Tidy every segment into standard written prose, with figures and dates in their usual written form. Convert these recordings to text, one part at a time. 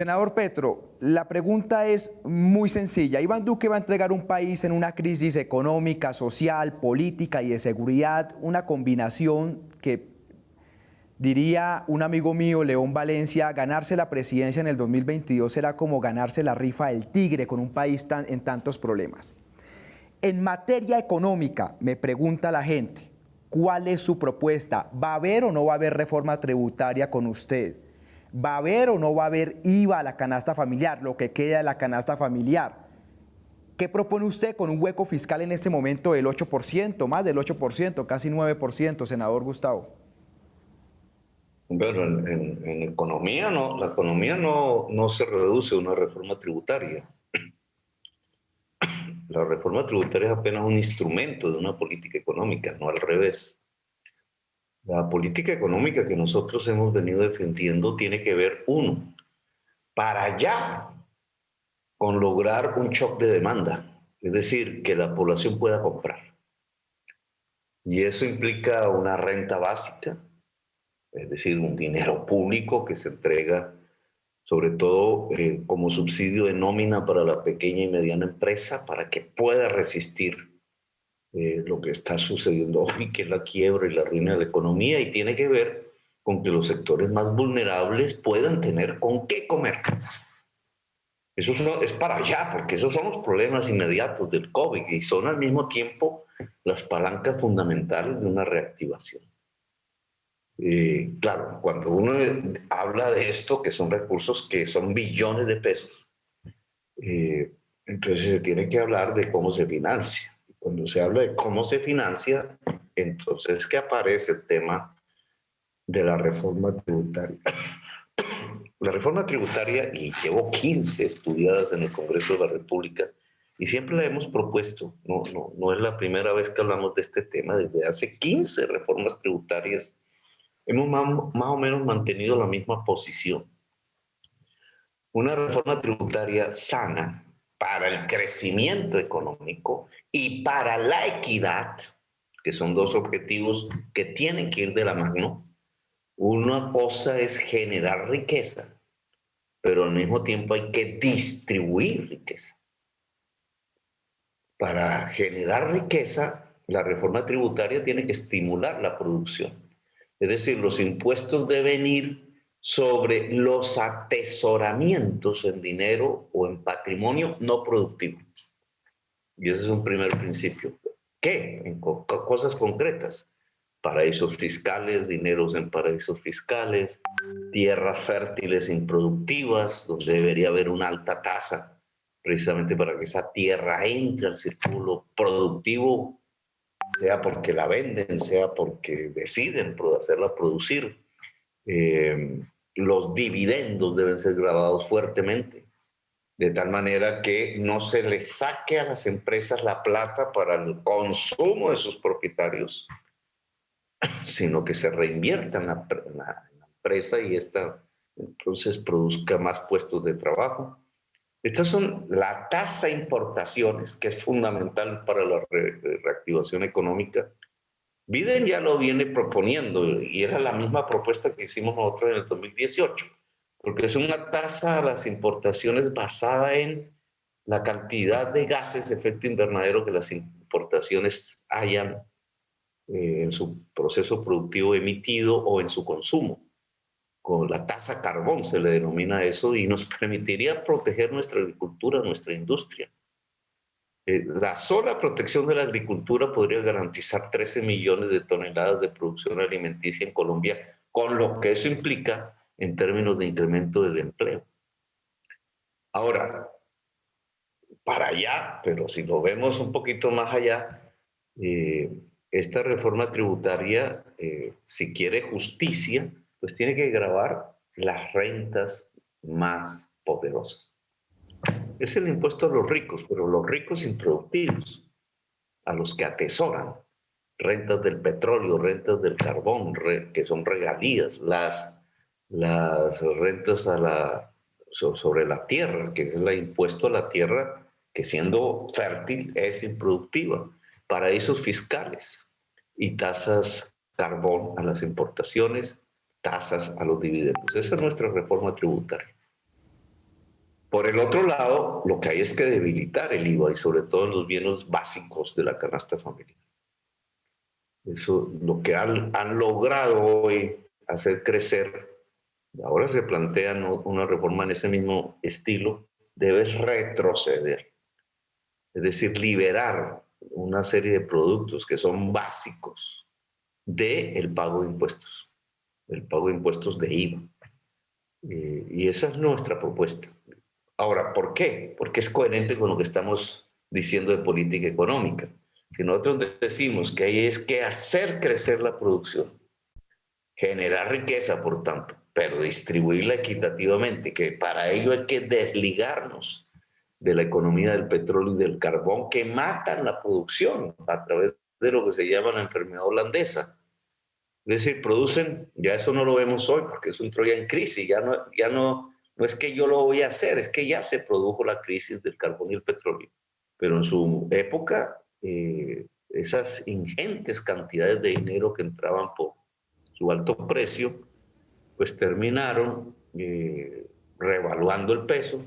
Senador Petro, la pregunta es muy sencilla. Iván Duque va a entregar un país en una crisis económica, social, política y de seguridad, una combinación que, diría un amigo mío, León Valencia, ganarse la presidencia en el 2022 será como ganarse la rifa del tigre con un país en tantos problemas. En materia económica, me pregunta la gente, ¿cuál es su propuesta? ¿Va a haber o no va a haber reforma tributaria con usted? ¿Va a haber o no va a haber IVA a la canasta familiar, lo que queda de la canasta familiar? ¿Qué propone usted con un hueco fiscal en este momento del 8%, más del 8%, casi 9%, senador Gustavo? Bueno, en economía no, la economía no se reduce a una reforma tributaria. La reforma tributaria es apenas un instrumento de una política económica, no al revés. La política económica que nosotros hemos venido defendiendo tiene que ver, uno, para allá con lograr un shock de demanda, es decir, que la población pueda comprar. Y eso implica una renta básica, es decir, un dinero público que se entrega sobre todo como subsidio de nómina para la pequeña y mediana empresa, para que pueda resistir lo que está sucediendo hoy, que es la quiebra y la ruina de la economía, y tiene que ver con que los sectores más vulnerables puedan tener con qué comer. Es para allá, porque esos son los problemas inmediatos del COVID y son al mismo tiempo las palancas fundamentales de una reactivación. Claro, cuando uno habla de esto, que son recursos que son billones de pesos, entonces se tiene que hablar de cómo se financia. Cuando se habla de cómo se financia, entonces es que aparece el tema de la reforma tributaria. La reforma tributaria, y llevo 15 estudiadas en el Congreso de la República, y siempre la hemos propuesto, no es la primera vez que hablamos de este tema, desde hace 15 reformas tributarias hemos más o menos mantenido la misma posición. Una reforma tributaria sana para el crecimiento económico y para la equidad, que son dos objetivos que tienen que ir de la mano. Una cosa es generar riqueza, pero al mismo tiempo hay que distribuir riqueza. Para generar riqueza, la reforma tributaria tiene que estimular la producción. Es decir, los impuestos deben ir sobre los atesoramientos en dinero o en patrimonio no productivo. Y ese es un primer principio. ¿Qué? En cosas concretas. Paraísos fiscales, dineros en paraísos fiscales, tierras fértiles improductivas, donde debería haber una alta tasa, precisamente para que esa tierra entre al círculo productivo, sea porque la venden, sea porque deciden hacerla producir. Los dividendos deben ser grabados fuertemente, de tal manera que no se les saque a las empresas la plata para el consumo de sus propietarios, sino que se reinvierta en la empresa y esta entonces produzca más puestos de trabajo. Estas son la tasa de importaciones, que es fundamental para la reactivación económica. Biden ya lo viene proponiendo y era la misma propuesta que hicimos nosotros en el 2018, porque es una tasa a las importaciones basada en la cantidad de gases de efecto invernadero que las importaciones hayan en su proceso productivo emitido o en su consumo. Con la tasa carbón se le denomina eso y nos permitiría proteger nuestra agricultura, nuestra industria. La sola protección de la agricultura podría garantizar 13 millones de toneladas de producción alimenticia en Colombia, con lo que eso implica en términos de incremento del empleo. Ahora, para allá, pero si lo vemos un poquito más allá, esta reforma tributaria, si quiere justicia, pues tiene que gravar las rentas más poderosas. Es el impuesto a los ricos, pero los ricos improductivos, a los que atesoran rentas del petróleo, rentas del carbón, que son regalías, las rentas sobre la tierra, que es el impuesto a la tierra que siendo fértil es improductiva, paraísos fiscales y tasas carbón a las importaciones, tasas a los dividendos. Esa es nuestra reforma tributaria. Por el otro lado, lo que hay es que debilitar el IVA y sobre todo en los bienes básicos de la canasta familiar. Eso, lo que han logrado hoy hacer crecer, ahora se plantea una reforma en ese mismo estilo, debe retroceder. Es decir, liberar una serie de productos que son básicos del pago de impuestos, el pago de impuestos de IVA. Y esa es nuestra propuesta. Ahora, ¿por qué? Porque es coherente con lo que estamos diciendo de política económica. Si nosotros decimos que hay es que hacer crecer la producción, generar riqueza, por tanto, pero distribuirla equitativamente, que para ello hay que desligarnos de la economía del petróleo y del carbón que matan la producción a través de lo que se llama la enfermedad holandesa. Es decir, producen, ya eso no lo vemos hoy porque es un Troya en crisis, no es que yo lo voy a hacer, es que ya se produjo la crisis del carbón y el petróleo. Pero en su época, esas ingentes cantidades de dinero que entraban por su alto precio, pues terminaron revaluando el peso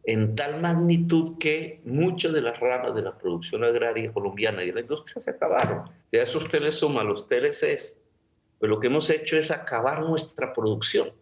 en tal magnitud que muchas de las ramas de la producción agraria colombiana y de la industria se acabaron. Ya eso usted le suma a los TLCs, pues lo que hemos hecho es acabar nuestra producción.